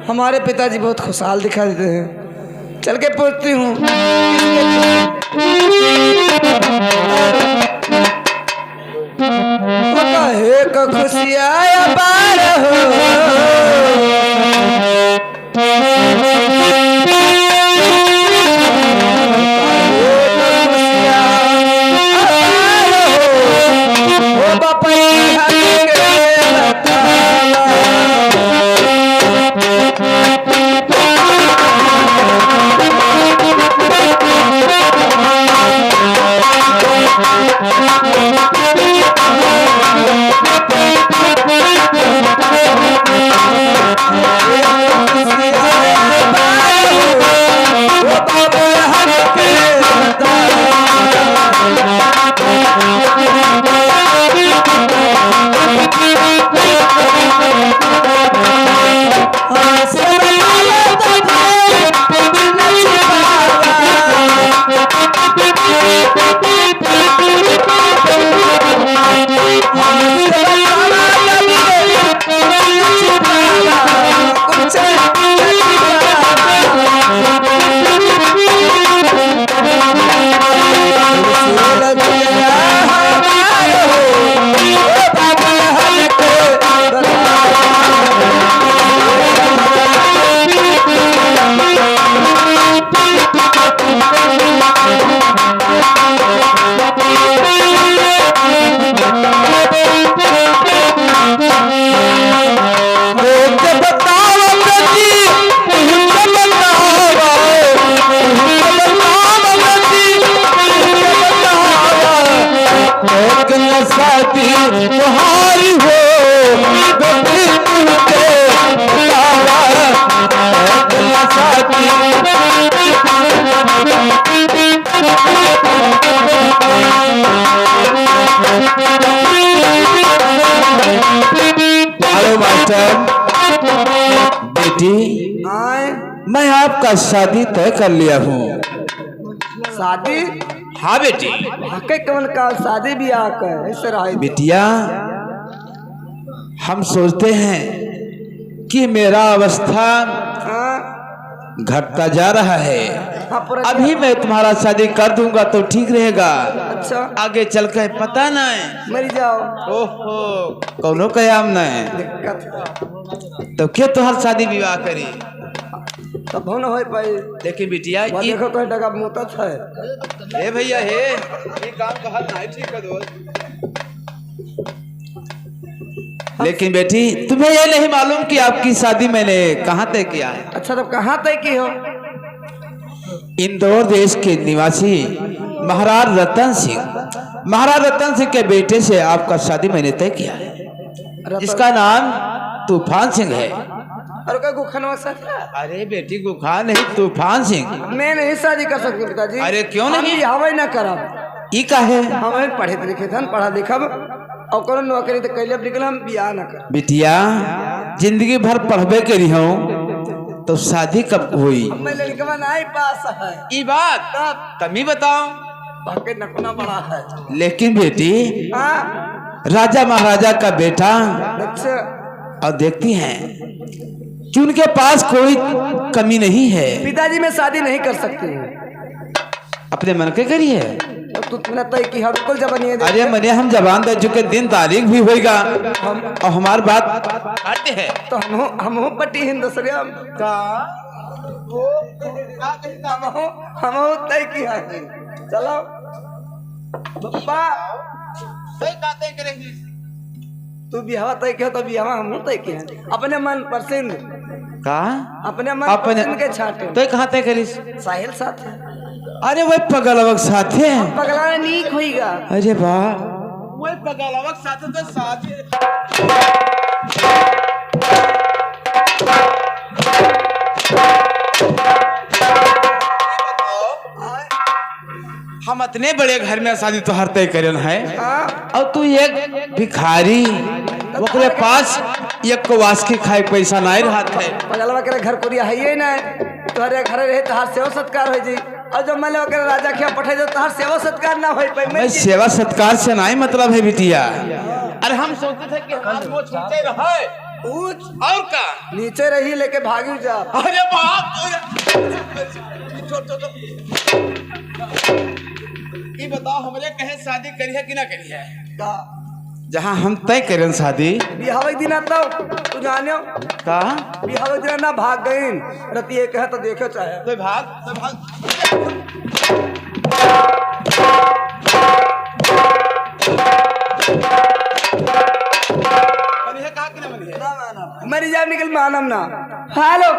हमारे पिताजी बहुत खुशहाल दिखा देते हैं। चल के पूछती हूँ। कहे को खुशियाँ पार हो, बेटी मैं आपका शादी तय कर लिया हूँ। शादी? हाँ बेटी। हके कौन का शादी भी आकर ऐसे रहा बेटिया, हम सोचते हैं कि मेरा अवस्था घटता जा रहा है। अभी मैं तुम्हारा शादी कर दूंगा तो ठीक रहेगा। अच्छा, आगे चल कर पता नहीं मर जाओ। ओहो, कौनो कयाम नहीं तो क्या तुम्हारा शादी विवाह करी तब हो न हो पाई। लेकिन बिटिया देखो कोई टका मुता है। हे भैया हे, ये काम का हाल नहीं ठीक है दोस्त। लेकिन बेटी तुम्हें ये नहीं मालूम कि आपकी शादी मैंने कहाँ तय किया है। अच्छा, तब कहाँ तय की हो? इंदौर देश के निवासी महाराज रतन सिंह के बेटे से आपका शादी मैंने तय किया है, जिसका नाम तूफान सिंह है। और क्या गुखनवा सर? अरे बेटी गुखान नहीं, तूफान सिंह। मैं नहीं शादी कर सकती पिताजी। अरे क्यों नहीं? हवा न करब। ई का है? हम पढ़े लिखे थे, पढ़ा लिखब और कोनो नौकरी तो कैले निकल, हम बियाह न कर। बिटिया जिंदगी भर पढ़बे करी हूँ तो शादी कब हुई? मैं लड़का नहीं पास है। ई बात तब ही बताओ। बाकी नकुना बड़ा है। लेकिन बेटी राजा महाराजा का बेटा, अच्छा, और देखती हैं कि उनके पास कोई कमी नहीं है। पिताजी मैं शादी नहीं कर सकती हूँ। अपने मन के करिए। तू तय की हम बिल्कुल जबान नहीं दे। अरे मने हम जबान दे चुके, दिन तारीख भी होएगा और हमारी बात आते हैं तो हम पट्टी हिंदुस्तान का हम तय की है। चलो बप्पा तय करेंगे। तू बिहावा तय किया तो बिहावा हम तय किया। अपने मन पसंद का, अपने मन पसंद के छाटे तो कहाँ तय करिस? साहिल साथ है। अरे वही पगलवक साथ है। पगला नीक होएगा। अरे वाह, वही पगलवक साथ तो साथ हम इतने बड़े घर में शादी तो हर तय करन है और तू एक भिखारी, ओकरे पास एक को वास के खाए पैसा नहीं रहा है। पगलवा के घर कोरिया है ही ना, तोहरे घर रहे तहार सेवा सत्कार हो जी। और जो मैं वगैरह राजा खिया पठाई दो तहार सेवा सत्कार ना हो पाए। मैं सेवा सत्कार से नहीं मतलब है बिटिया। अरे हम सोचते थे कि हाथ वो छूटे रहे ऊंच और का नीचे रही लेके भागी जा। अरे बाप ये बताओ हमरे कहे शादी करी है कि ना करी है? का जहाँ हम तय करें शादी बिहाव के दिन आता तू जाने का बिहाव के दिन ना भाग गई रति एक है तो देखे चाहे तो भाग मनी है कहा कि ना मनी है? मरी जाए निकल मानम ना। हेलो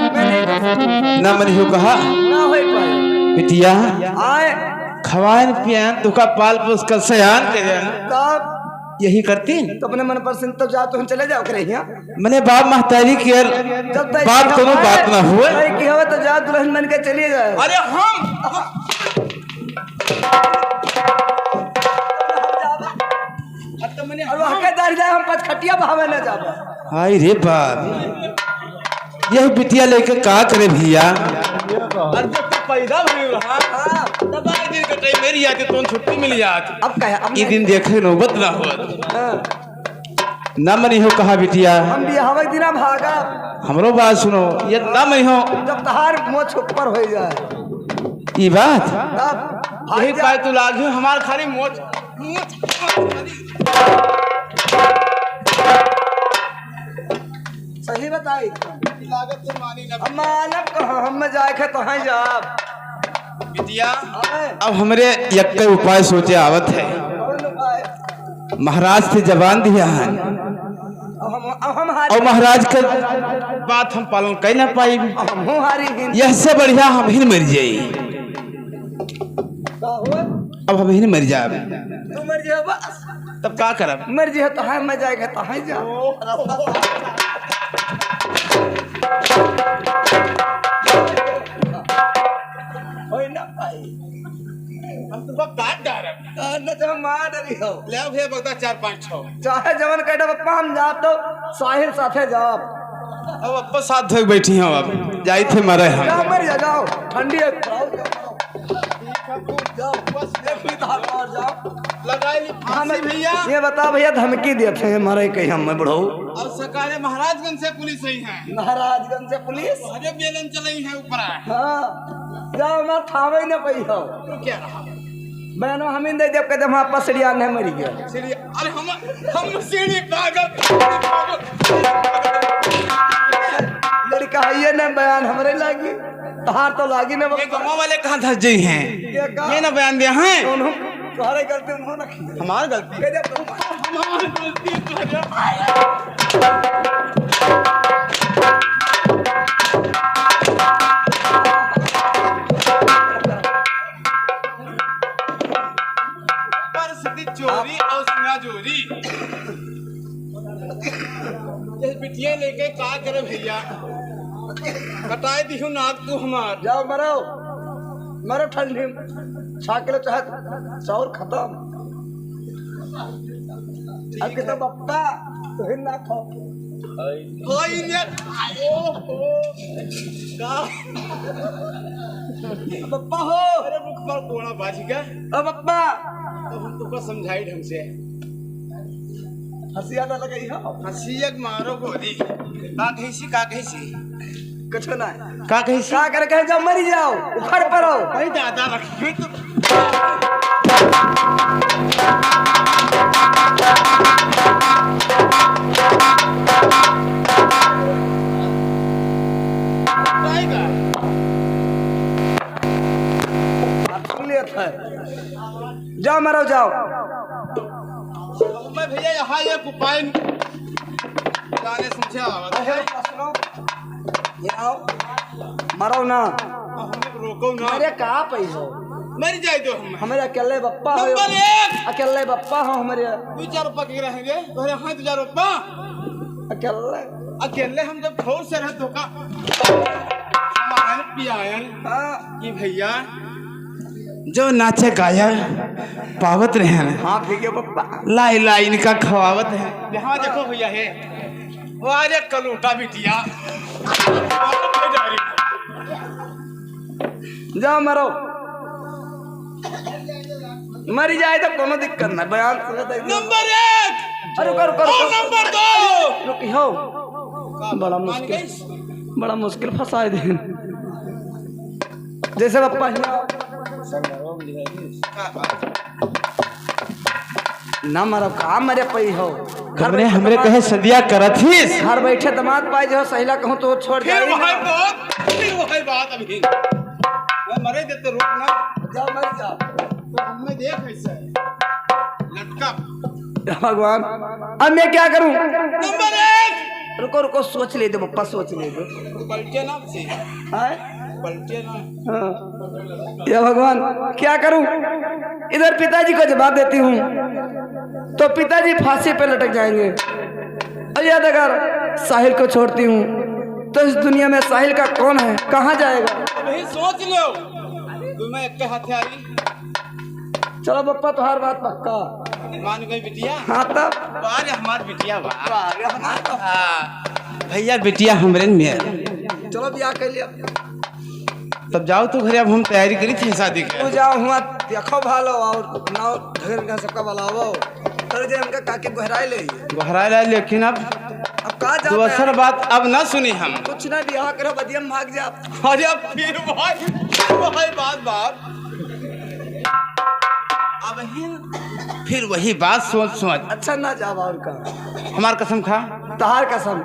ना मन हो कहा ना हो पाए बिटिया आए खवान पियान तुका पाल पोस कर सयान करें तब यही करती तो अपने मन पर सिंह तब जा तो हम चले जाओ करे यहाँ मैंने बाप महतारी की जब तक बात कोनो बात ना हुए की हो तो जा दुल्हन बन के चलिए जाए। अरे हम और वहाँ के दार जाए हम पचखटिया बहावे न जाबे। हाय रे बाप यह बिटिया लेके का करे भैया अरे जब तक पैदा भई रहा तब आए दिन के टाइम मेरी आती तो छुट्टी मिल जाती अब कहे अब ये दिन देखे नौबत ना हो ना मनी हो कहा बिटिया हम भी हवा दिना भागा हमरो बात सुनो ये ना मनी हो जब तहार मोछ ऊपर हो जाए ये बात तब यही पाए तू लागे हमार खाली मोच सही बताई लागत से मानी ना हम मानब कहाँ हम जाए खे तो हैं जाब बिटिया अब हमरे यक्के उपाय सोचे आवत है महाराज से जबान दिया है और महाराज के बात हम पालन कर ना पाई यह से बढ़िया हम ही मर जाई अब हम ही मर जाए तू मर जा बस तब का करब मर जा तो है मैं जाएगा तो है जा होई ना भाई हम तुमको काट डारब न तो मार डरी हो ले भे बता 4 5 6 चाहे जवन कहता पप्पा हम जा तो साहिल साथे जाओ अब अपने साथ धोके बैठी हूं अब जाई थे मरे हम जा मर जा जाओ ठंडी है जाओ बस एक ही धार और जाओ लगाई फांसी भैया। ये बता भैया धमकी देते हैं मारे कहीं हम बढ़ो और सरकारे महाराजगंज से पुलिस आई है, महाराजगंज से पुलिस अरे बेलन चलाई है ऊपर। हाँ जाओ ना थावे न पई हो तो क्या रहा बहनो हम दे देव कहते हम आपस सीढ़िया नहीं मरी गया सीढ़ी, अरे हम सीढ़ी पागल लड़का ये न बयान हमरे लागी तहार तो लागी न ये गाँव वाले कहाँ धस गई हैं, ये ना बयान दिया है तुम्हारे गलती उन्होंने रखी हमारी गलती हमारी गलती। परिस्थिति चोरी और सिंगा चोरी ये बिटिया लेके का करे भैया, कटाई दी हूँ नाक तू हमार। जाओ मरो मरो ठंडी छाकले चाहे चाउर खत्म अब के तो बप्पा तो हिन ना खाओ होई ने ओ का बप्पा हो अरे मुख पर कोना बाजी का अब बप्पा तो हम तुमको समझाई ढंग से हंसी आने लगी हो हंसियक मारो गोदी का कहिसी कुछ ना का कहिसी क्या करे कहे जब मरी जाओ उखड़ पड़ो भाई दादा रखिए तो आएगा असलियत है जाओ मरो जाओ मैं भैया यहाँ ये उपाय गाने समझे आवाज ये आओ मरो ना हमें रोको ना मेरे कहाँ पई हो मर जाए तो हम हमारे अकेले बप्पा हो नंबर 1 अकेले बप्पा हो हमारे 2-4 रुपया के रहेंगे अरे हाँ 2-4 रुपया अकेले अकेले हम जब ठोर से रहे धोखा पियायन हाँ कि भैया जो नाचे गाया पावत रहे हैं हाँ ठीक है बप्पा लाई लाई इनका खवावत है यहाँ देखो भैया है वो आज एक कलूटा बिटिया जाओ मरो मरी जाए तो कोनो दिक्कत ना बयान नंबर 1 अरे रुको रुको रुको नंबर 2 रुकी हो बड़ा मुश्किल फंसा दे जैसे बप्पा ना मरो कहाँ मरे पई हो घर में हमरे कहे सदिया करत ही घर बैठे दामाद पाई जो सहीला कहूँ तो छोड़ फिर वही बात अभी मरे देते रुक ना जाओ मर जाओ तो हमने देख ऐसा लटका भगवान अब मैं क्या करूं नंबर 1 रुको रुको सोच ले दो पप्पा सोच ले दो पलटे ना से हाँ पलटे ना हाँ। या भगवान क्या करूं इधर पिताजी को जवाब देती हूँ तो पिताजी फांसी पे लटक जाएंगे और याद अगर साहिल को छोड़ती हूँ तो इस दुनिया में साहिल का कौन है कहाँ जाएगा वही सोच लो तुम्हें एक हाथे आई चलो पप्पा तो हर बात पक्का मान गई बिटिया हाँ तब बारे हमार बिटिया भैया बिटिया हमरे में चलो ब्याह कर लिया तब जाओ तो घरे अब हम तैयारी करी थी शादी की तू जाओ हुआ देखो भालो और नाव ढगर का सबका बुलावो तर जे हमका काके गहराई ले गहरा रहा लेकिन अब का जा दूसर बात अब ना सुनी हम कुछ ना ब्याह करो बदियम भाग जा अरे अब फिर वही बात अब फिर वही बात सोच अच्छा ना जा और का हमार कसम खा तहार कसम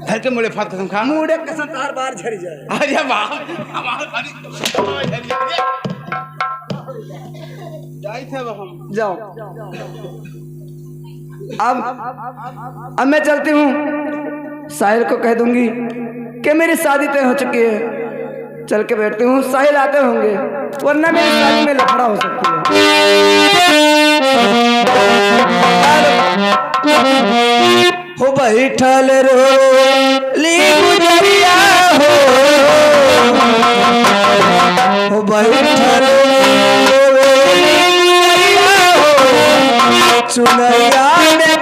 घर के मुड़े फात कसम खा मुड़े कसम तहार बार झड़ जाए अरे बाप हमार जाई थे हम जाओ अब मैं चलती हूँ साहिल को कह दूंगी कि मेरी शादी तय हो चुकी है चल के बैठती हूँ साहिल आते होंगे वरना मेरी शादी में लफड़ा हो सकती है हो बैठल रो ली गुजरिया हो बैठल चुनैया में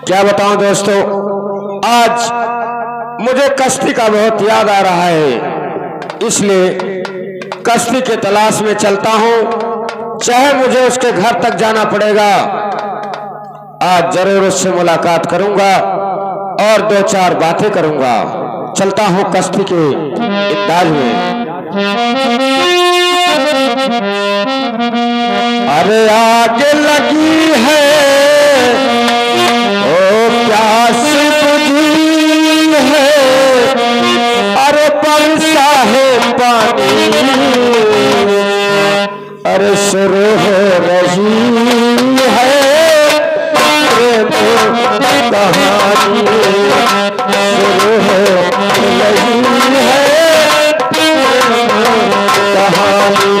क्या बताऊं दोस्तों, आज मुझे कश्ती का बहुत याद आ रहा है, इसलिए कश्ती के तलाश में चलता हूं, चाहे मुझे उसके घर तक जाना पड़ेगा। आज जरूर उससे मुलाकात करूंगा और दो चार बातें करूंगा। चलता हूं कश्ती के इंदाज में। अरे आगे लगी है ओ प्यास बुझी है, अरे बरसा है पानी, अरे शुरू हो रही है कहानी, शुरू हो रही है कहानी।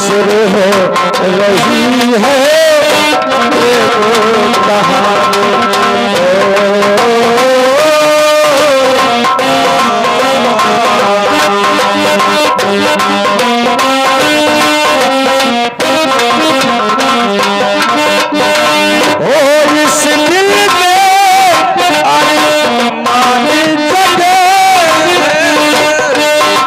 शुरू हो रही है कहानी। इस दिल में मानी जगे, शुरू हो रही है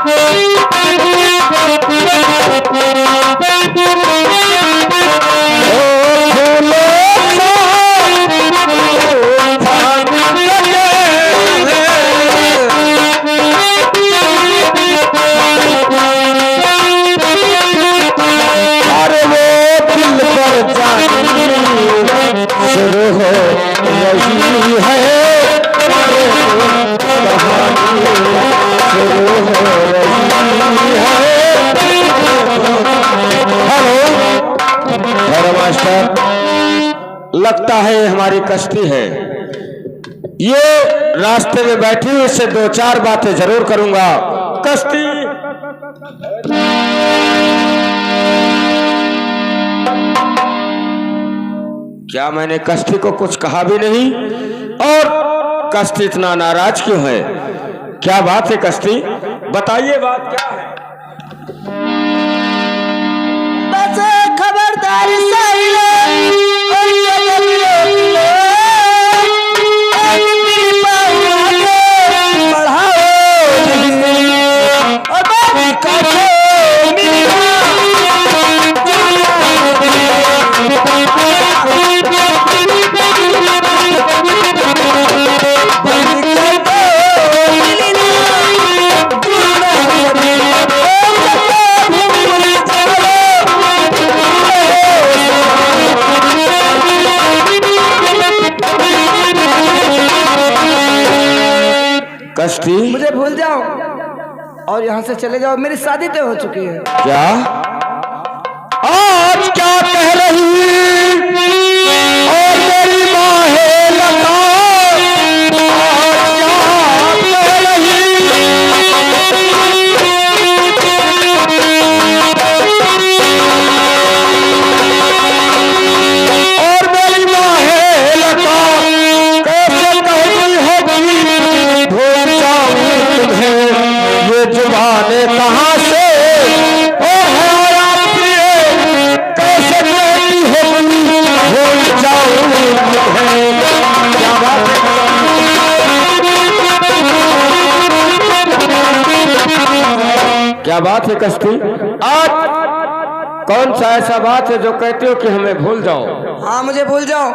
कहानी, शुरू हो रही है। हेलो मास्टर, लगता है हमारी कश्ती है, ये रास्ते में बैठी हुई, इससे दो चार बातें जरूर करूंगा। कश्ती क्या मैंने कश्ती को कुछ कहा भी नहीं, और कश्ती इतना नाराज क्यों है? क्या बात है कश्ती, बताइए बात क्या है? बस खबरदारी कश्ती, मुझे भूल जाओ और यहाँ से चले जाओ, मेरी शादी तय हो चुकी है। क्या आज क्या कह रही और मेरी माँ है लता, आज क्या कह रही और मेरी माँ है लता, कैसे कहती होगी भूल जाऊं तुम्हें, ये जुबानें कहाँ से कैसे कहती होगी भूल जाऊं तुम्हें। क्या बात है, क्या बात है कश्ती, आज कौन सा ऐसा बात है जो कहती हो कि हमें भूल जाओ? हाँ मुझे भूल जाओ,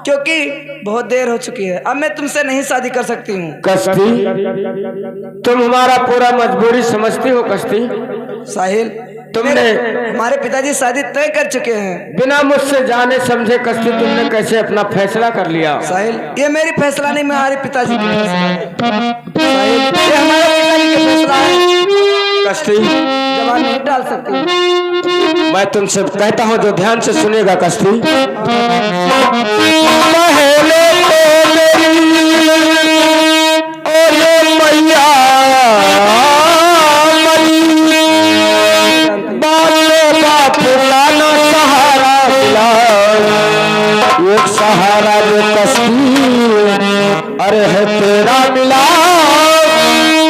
क्योंकि बहुत देर हो चुकी है, अब मैं तुमसे नहीं शादी कर सकती हूँ। कश्ती, तुम हमारा पूरा मजबूरी समझती हो कश्ती? साहिल, तुमने हमारे पिताजी शादी तय कर चुके हैं। बिना मुझसे जाने समझे कश्ती तुमने कैसे अपना फैसला कर लिया? साहिल, ये मेरी फैसला नहीं, हमारे पिताजी की फैसला है। साहिल, ये हमारे पिताजी का फैसला है। कश्ती जबान नहीं डाल सकती। मैं तुमसे कहता हूँ जो ध्यान से सुनेगा कश्ती। पहले तो मेरी और ये मैया बाप का ना सहारा मिला, एक सहारा जो कश्ती अरे है तेरा मिला,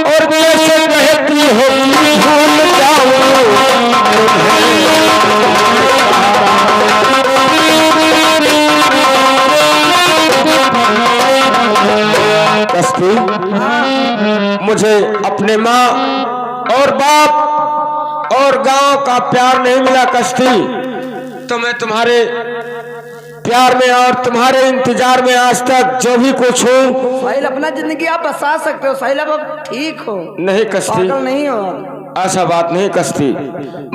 और कैसे कहती हो कि भूल जाऊं कश्ती। मुझे अपने माँ और बाप और गांव का प्यार नहीं मिला कश्ती, तो मैं तुम्हारे प्यार में और तुम्हारे इंतजार में आज तक जो भी कुछ हूँ। साहिल अपना जिंदगी आप बसा सकते हो साहिल, अब ठीक हो, नहीं कश्ती, पागल नहीं हो। ऐसा बात नहीं कश्ती,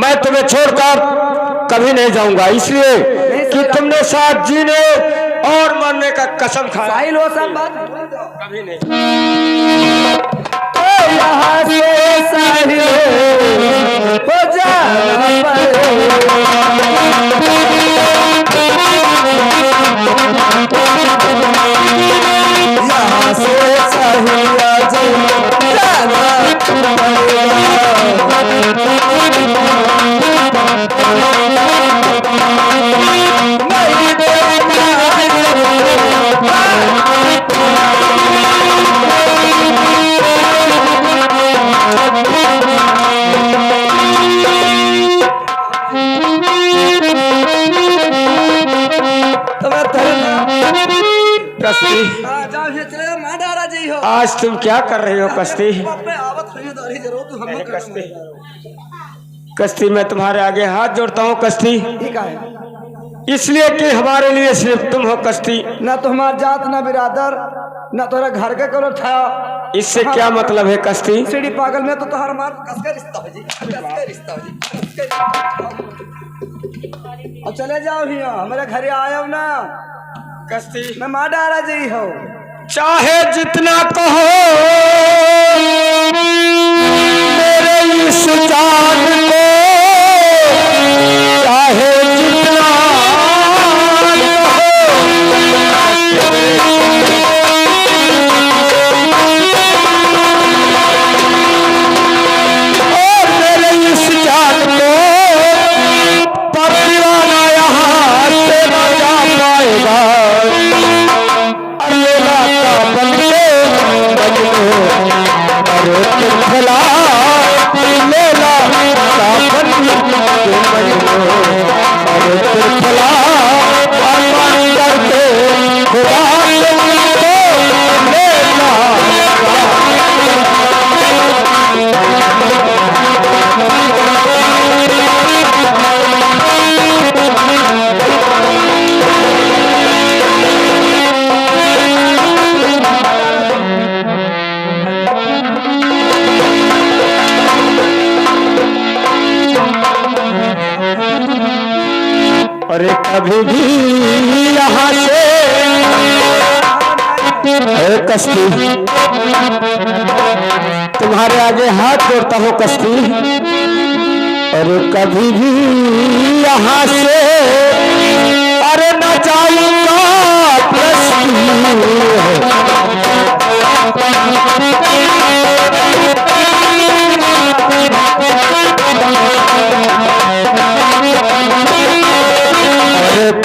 मैं तुम्हें छोड़कर कभी नहीं जाऊंगा, इसलिए कि तुमने साथ जीने और मरने का कसम खाया। साहिल वो सब बात कभी नहीं। तो यहाँ से साहिल हो जाना यहाँ से साहिल आ जाना कश्ती। आज तुम क्या कर रही हो कश्ती? कश्ती, कश्ती मैं तुम्हारे आगे हाथ जोड़ता हूँ कश्ती, इसलिए कि हमारे लिए सिर्फ तुम हो कश्ती, ना तो हमारा जात ना बिरादर ना तोरा घर के करो था। इससे क्या मतलब है कश्ती? सीढ़ी पागल में तो तुम्हारा मार कसका रिश्ता हो जी, कसका रिश्ता हो जी। अब चले जाओ भैया, हमारे घरे आयो ना कश्ती। मैं माँ डारा जी हो, चाहे जितना कहो मेरे इस जान को, चाहे जितना और मेरे इस जान को पर दीवाना यहाँ से न जा पाएगा। अरे कभी भी यहाँ से कश्ती, तुम्हारे आगे हाथ जोड़ता हूँ कश्ती, अरे कभी भी यहाँ से अरे न जाऊंगा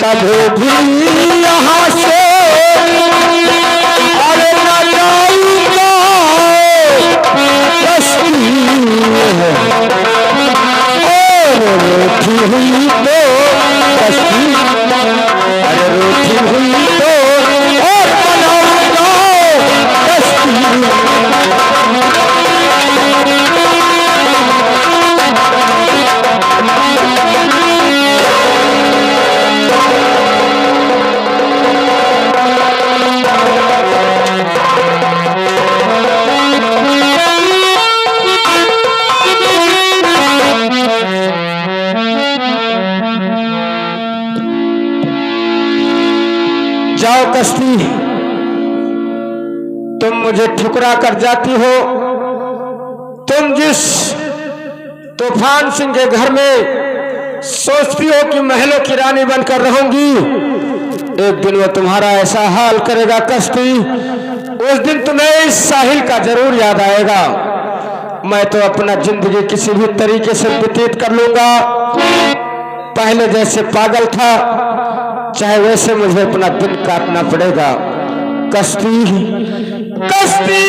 कभी भी यहाँ से अरे न जाऊंगा कश्ती और रूठी हुई तो कश्ती, अरे रूठी हुई तो और बनाऊंगा कश्ती। जाओ कश्ती, तुम मुझे ठुकरा कर जाती हो, तुम जिस तूफान सिंह के घर में सोचती हो कि महलों की रानी बनकर रहूंगी। एक दिन वो तुम्हारा ऐसा हाल करेगा कश्ती, उस दिन तुम्हें इस साहिल का जरूर याद आएगा। मैं तो अपना जिंदगी किसी भी तरीके से व्यतीत कर लूंगा। पहले जैसे पागल था, चाहे वैसे मुझे अपना दिन काटना पड़ेगा। कश्ती कश्ती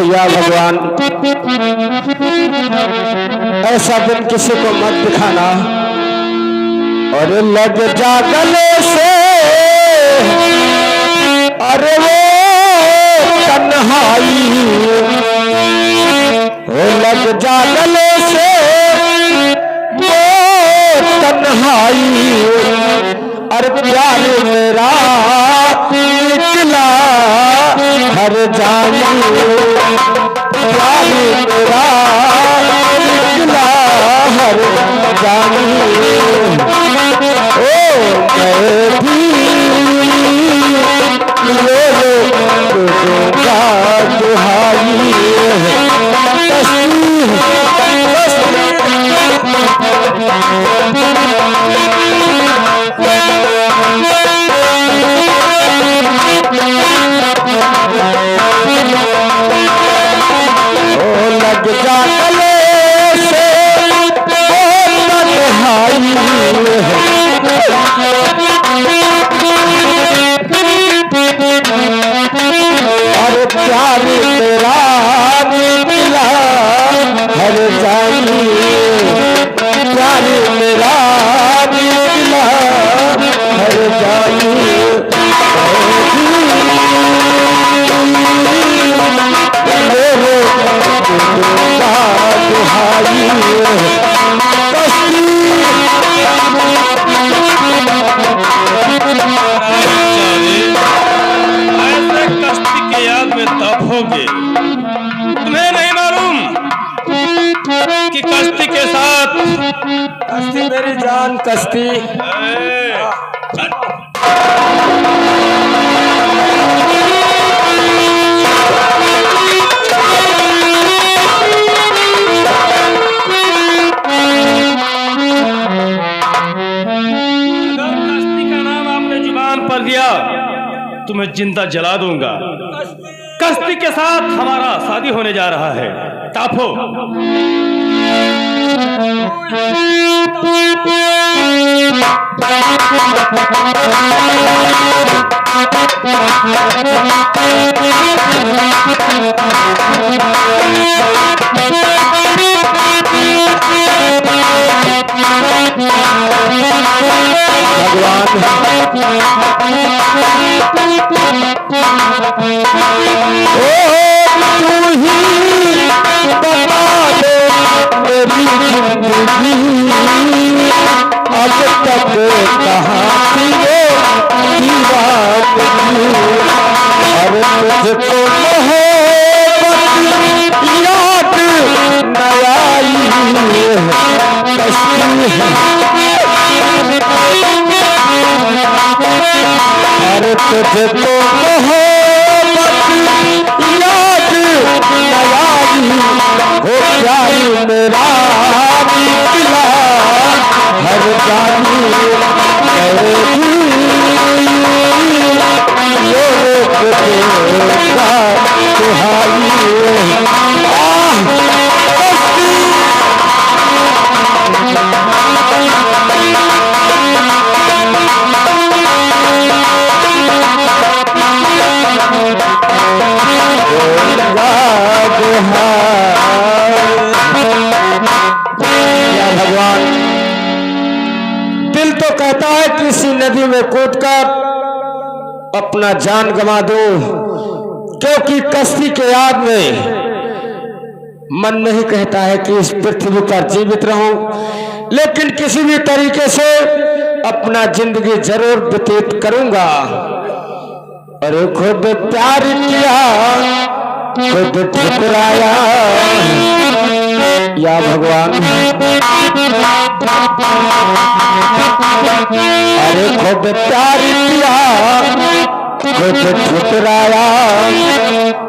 या भगवान, ऐसा दिन किसी को मत दिखाना। और लग जा गले से अरे वो तन्हाई, लग जा गले से वो तन्हाई। अरे प्यार मेरा निकला हर जानी, प्यार मेरा निकला हर जानी। ओ मैं भी दूंगा दुहाई। लग जा गले से तन्हाई, और प्यार तेरा निकला हर जानी, प्यार मेरा निकला हर जानी। ऐसे कश्ती के याद में तब होगे। तुम्हें नहीं मालूम कि कश्ती के साथ कश्ती मेरी जान कश्ती। तुम्हें जिंदा जला दूंगा। कश्ती के साथ हमारा शादी होने जा रहा है। तापो तुझे तो मोहब्बत याद नवाई हो, प्यार मेरा निकला हर जानी। भगवान, दिल तो कहता है किसी नदी में कूदकर अपना जान गंवा दो, क्योंकि कश्ती के याद में मन नहीं कहता है कि इस पृथ्वी पर जीवित रहूं, लेकिन किसी भी तरीके से अपना जिंदगी जरूर व्यतीत करूंगा। और खुद प्यार किया खुद ठुकराया, या भगवान अरे खुद प्यारी किया खुद ठुकराया,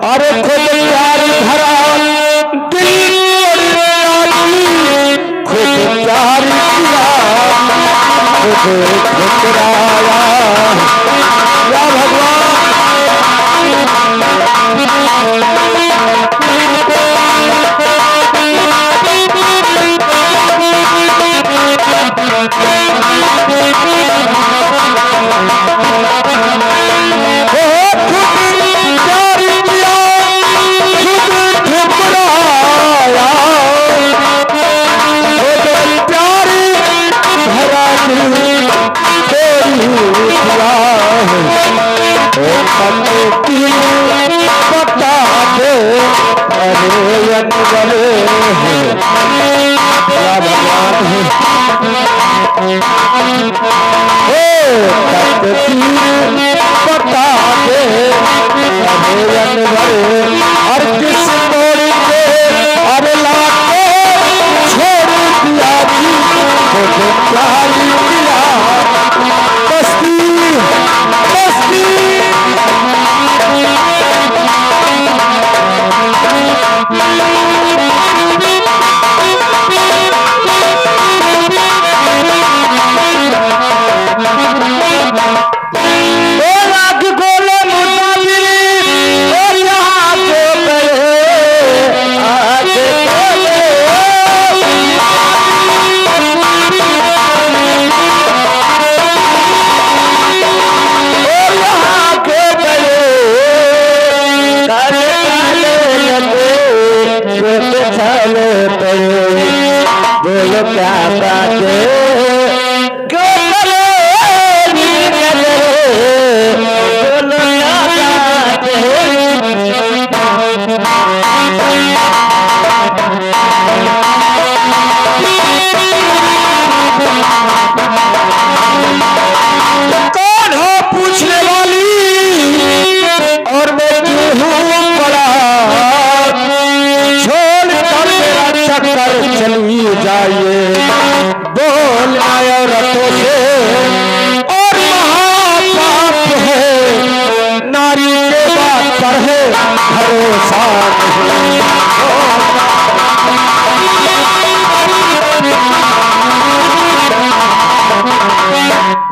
अरे खुद प्यारी भरा खुद प्यारी किया खुद ठुकराया। या भगवान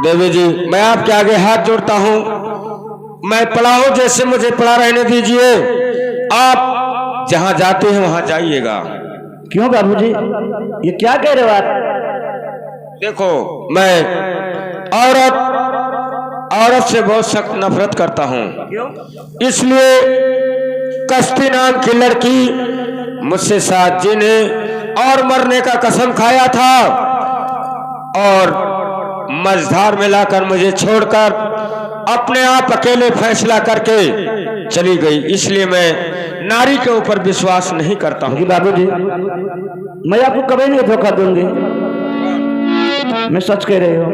देवी जी, मैं आपके आगे हाथ जोड़ता हूँ। मैं पड़ा हूँ, जैसे मुझे पड़ा रहने दीजिए। आप जहाँ जाते हैं वहाँ जाइएगा। क्यों बाबूजी, ये क्या कह रहे हो आप? देखो, मैं औरत से बहुत सख्त नफरत करता हूँ, इसलिए कश्ती नाम की लड़की मुझसे साथ जीने और मरने का कसम खाया था और मझधार में लाकर मुझे छोड़कर अपने आप अकेले फैसला करके चली गई। इसलिए मैं नारी के ऊपर विश्वास नहीं करता हूँ। बाबूजी, मैं आपको कभी नहीं धोखा दूंगी, मैं सच कह रही हूँ।